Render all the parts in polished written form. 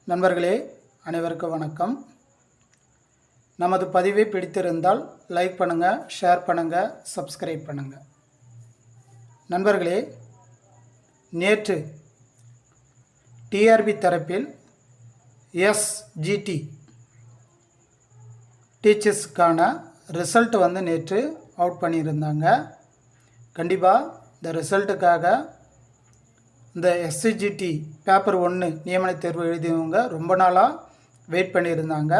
நண்பர்களே அனைவருக்கும் வணக்கம். நமது பதிவை பிடித்திருந்தால் லைக் பண்ணுங்கள், ஷேர் பண்ணுங்கள், சப்ஸ்கிரைப் பண்ணுங்கள். நண்பர்களே, நேற்று டிஆர்பி தரப்பில் எஸ்ஜிடி டீச்சர்ஸுக்கான ரிசல்ட் நேற்று அவுட் பண்ணியிருந்தாங்க. கண்டிப்பாக இந்த ரிசல்ட்டுக்காக இந்த எஸ்ஜிடி பேப்பர் 1 நியமன தேர்வு எழுதியவங்க ரொம்ப நாளாக வெயிட் பண்ணியிருந்தாங்க.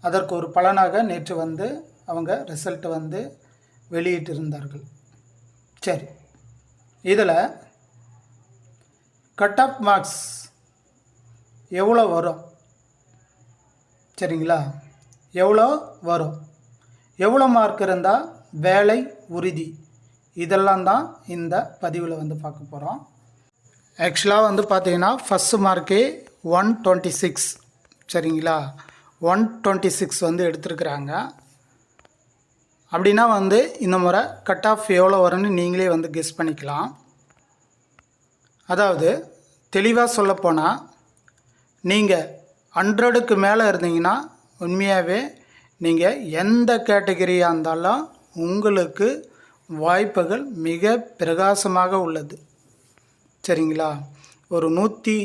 அதற்கு ஒரு பலனாக நேற்று அவங்க ரிசல்ட்டு வெளியிட்டிருந்தார்கள். சரி, இதில் கட் ஆஃப் மார்க்ஸ் எவ்வளோ வரும்? சரிங்களா, எவ்வளோ வரும், எவ்வளோ மார்க் இருந்தால் வேலை உறுதி, இதெல்லாம் தான் இந்த பதிவில் பார்க்க போகிறோம். ஆக்சுவலாக பார்த்தீங்கன்னா ஃபஸ்ட்டு மார்க்கே 126. சரிங்களா, 126 எடுத்துருக்குறாங்க. அப்படின்னா இந்த முறை கட் ஆஃப் எவ்வளோ வரும்னு நீங்களே கெஸ் பண்ணிக்கலாம். அதாவது தெளிவாக சொல்லப்போனால், நீங்கள் 100க்கு மேலே இருந்தீங்கன்னா உண்மையாகவே நீங்கள் எந்த கேட்டகரியாக இருந்தாலும் உங்களுக்கு வாய்ப்புகள் மிக பிரகாசமாக உள்ளது. சரிங்களா, ஒரு 100,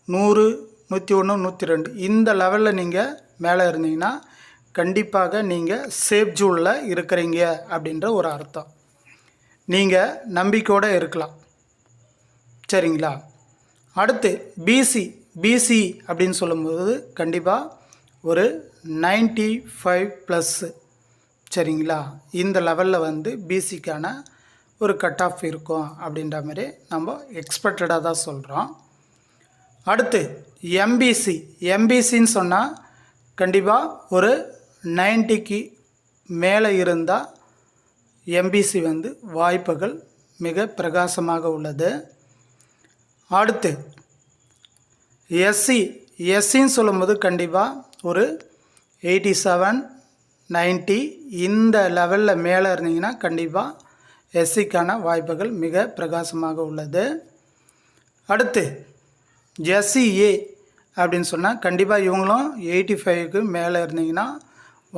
101, 102 இந்த லெவலில் நீங்கள் மேலே இருந்தீங்கன்னா கண்டிப்பாக நீங்கள் சேஃப் ஜூனில் இருக்கிறீங்க அப்படின்ற ஒரு அர்த்தம். நீங்கள் நம்பிக்கையோடு இருக்கலாம். சரிங்களா, அடுத்து பிசி அப்படின்னு சொல்லும்போது கண்டிப்பாக ஒரு 95+. சரிங்களா, இந்த லெவலில் பிசிக்கான ஒரு கட் ஆஃப் இருக்கும் அப்படின்ற மாதிரி நம்ம எக்ஸ்பெக்டடாக தான் சொல்கிறோம். அடுத்து எம்பிசின்னு சொன்னால் கண்டிப்பாக ஒரு 90க்கு மேலே இருந்தால் எம்பிசி வாய்ப்புகள் மிக பிரகாசமாக உள்ளது. அடுத்து எஸ்சின்னு சொல்லும்போது கண்டிப்பாக ஒரு 87, 90 இந்த லெவலில் மேலே இருந்தீங்கன்னா கண்டிப்பாக எஸ்சிக்கான வாய்ப்புகள் மிக பிரகாசமாக உள்ளது. அடுத்து எஸ்சிஏ அப்படின்னு சொன்னால் கண்டிப்பாக இவங்களும் 85க்கு மேலே இருந்தீங்கன்னா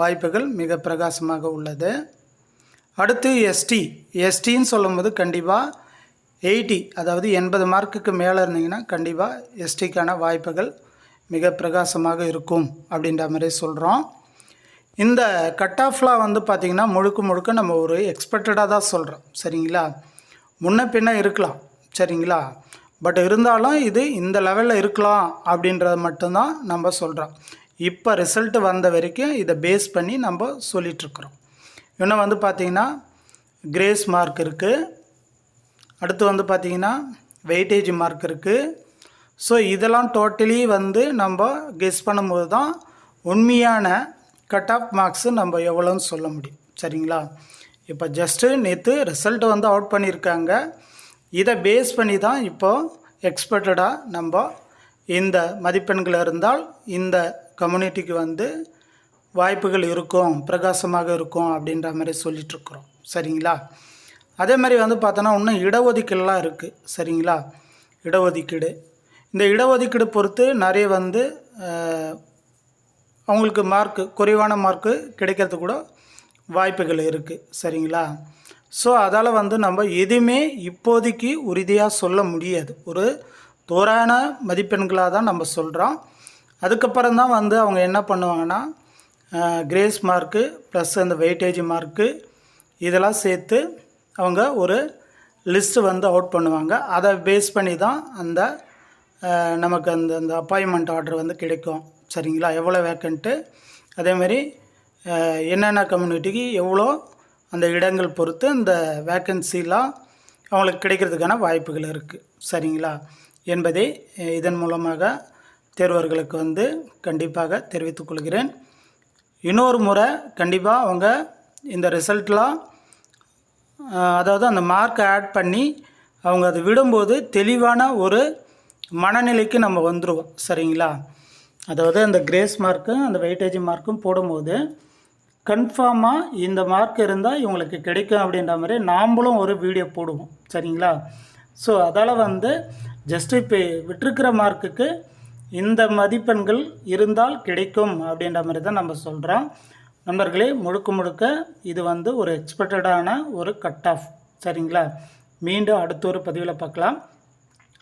வாய்ப்புகள் மிக பிரகாசமாக உள்ளது. அடுத்து எஸ்டின்னு சொல்லும்போது கண்டிப்பாக 80, அதாவது 80 மார்க்குக்கு மேலே இருந்தீங்கன்னா கண்டிப்பாக எஸ்டிக்கான வாய்ப்புகள் மிக பிரகாசமாக இருக்கும் அப்படின்ற மாதிரி சொல்கிறோம். இந்த கட் ஆஃப்லாம் பார்த்திங்கன்னா முழுக்க நம்ம ஒரு எக்ஸ்பெக்டடாக தான் சொல்கிறோம். சரிங்களா, முன்ன பின்ன இருக்கலாம். சரிங்களா, பட் இருந்தாலும் இது இந்த லெவலில் இருக்கலாம் அப்படின்றத மட்டும்தான் நம்ம சொல்கிறோம். இப்போ ரிசல்ட்டு வந்த வரைக்கும் இதை பேஸ் பண்ணி நம்ம சொல்லிகிட்ருக்குறோம். இன்னும் பார்த்திங்கன்னா கிரேஸ் மார்க் இருக்குது. அடுத்து பார்த்திங்கன்னா வெயிட்டேஜ் மார்க் இருக்குது. ஸோ இதெல்லாம் டோட்டலி நம்ம கெஸ் பண்ணும்போது தான் உண்மையான கட் ஆஃப் மார்க்ஸு நம்ம எவ்வளோன்னு சொல்ல முடியும். சரிங்களா, இப்போ ஜஸ்ட்டு நேற்று ரிசல்ட்டு அவுட் பண்ணியிருக்காங்க. இதை பேஸ் பண்ணி தான் இப்போது எக்ஸ்பெக்டடாக நம்ம இந்த மதிப்பெண்கள் இருந்தால் இந்த கம்யூனிட்டிக்கு வாய்ப்புகள் இருக்கும், பிரகாசமாக இருக்கும் அப்படின்ற மாதிரி சொல்லிகிட்ருக்குறோம். சரிங்களா, அதே மாதிரி பார்த்தோன்னா இன்னும் இடஒதுக்கீடுலாம் இருக்குது. சரிங்களா, இடஒதுக்கீடு, இந்த இடஒதுக்கீடு பொறுத்து நிறைய அவங்களுக்கு மார்க்கு குறைவான மார்க்கு கிடைக்கிறது கூட வாய்ப்புகள் இருக்குது. சரிங்களா, ஸோ அதால் நம்ம எதுவுமே இப்போதைக்கு உறுதியாக சொல்ல முடியாது. ஒரு தோரான மதிப்பெண்களாக தான் நம்ம சொல்கிறோம். அதுக்கப்புறம் தான் அவங்க என்ன பண்ணுவாங்கன்னா கிரேஸ் மார்க்கு ப்ளஸ் அந்த வெயிட்டேஜ் மார்க்கு இதெல்லாம் சேர்த்து அவங்க ஒரு லிஸ்ட்டு அவுட் பண்ணுவாங்க. அதை பேஸ் பண்ணி தான் அந்த நமக்கு அந்த அப்பாயின்மெண்ட் ஆர்டர் கிடைக்கும். சரிங்களா, எவ்வளோ வேக்கண்ட்டு, அதேமாதிரி என்னென்ன கம்யூனிட்டிக்கு எவ்வளோ அந்த இடங்கள் பொறுத்து அந்த வேக்கன்சிலாம் அவங்களுக்கு கிடைக்கிறதுக்கான வாய்ப்புகள் இருக்குது. சரிங்களா, என்பதை இதன் மூலமாக தேர்வர்களுக்கு கண்டிப்பாக தெரிவித்துக் கொள்கிறேன். இன்னொரு முறை கண்டிப்பாக அவங்க இந்த ரிசல்ட்லாம் அதாவது அந்த மார்க்கை ஆட் பண்ணி அவங்க அதை விடும்போது தெளிவான ஒரு மனநிலைக்கு நம்ம வந்துடுவோம். சரிங்களா, அதாவது அந்த கிரேஸ் மார்க்கும் அந்த வெயிட்டேஜ் மார்க்கும் போடும்போது கன்ஃபார்மாக இந்த மார்க் இருந்தால் இவங்களுக்கு கிடைக்கும் அப்படின்ற மாதிரி நாம்ளும் ஒரு வீடியோ போடுவோம். சரிங்களா, ஸோ அதால் ஜஸ்ட்டு இப்போ விட்டுருக்கிற மார்க்குக்கு இந்த மதிப்பெண்கள் இருந்தால் கிடைக்கும் அப்படின்ற மாதிரி தான் நம்ம சொல்கிறோம். நண்பர்களே, முழுக்க இது வந்து ஒரு எக்ஸ்பெக்டடான ஒரு கட் ஆஃப். சரிங்களா? மீண்டும் அடுத்த ஒரு பதிவில் பார்க்கலாம்.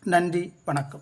நன்றி, வணக்கம்.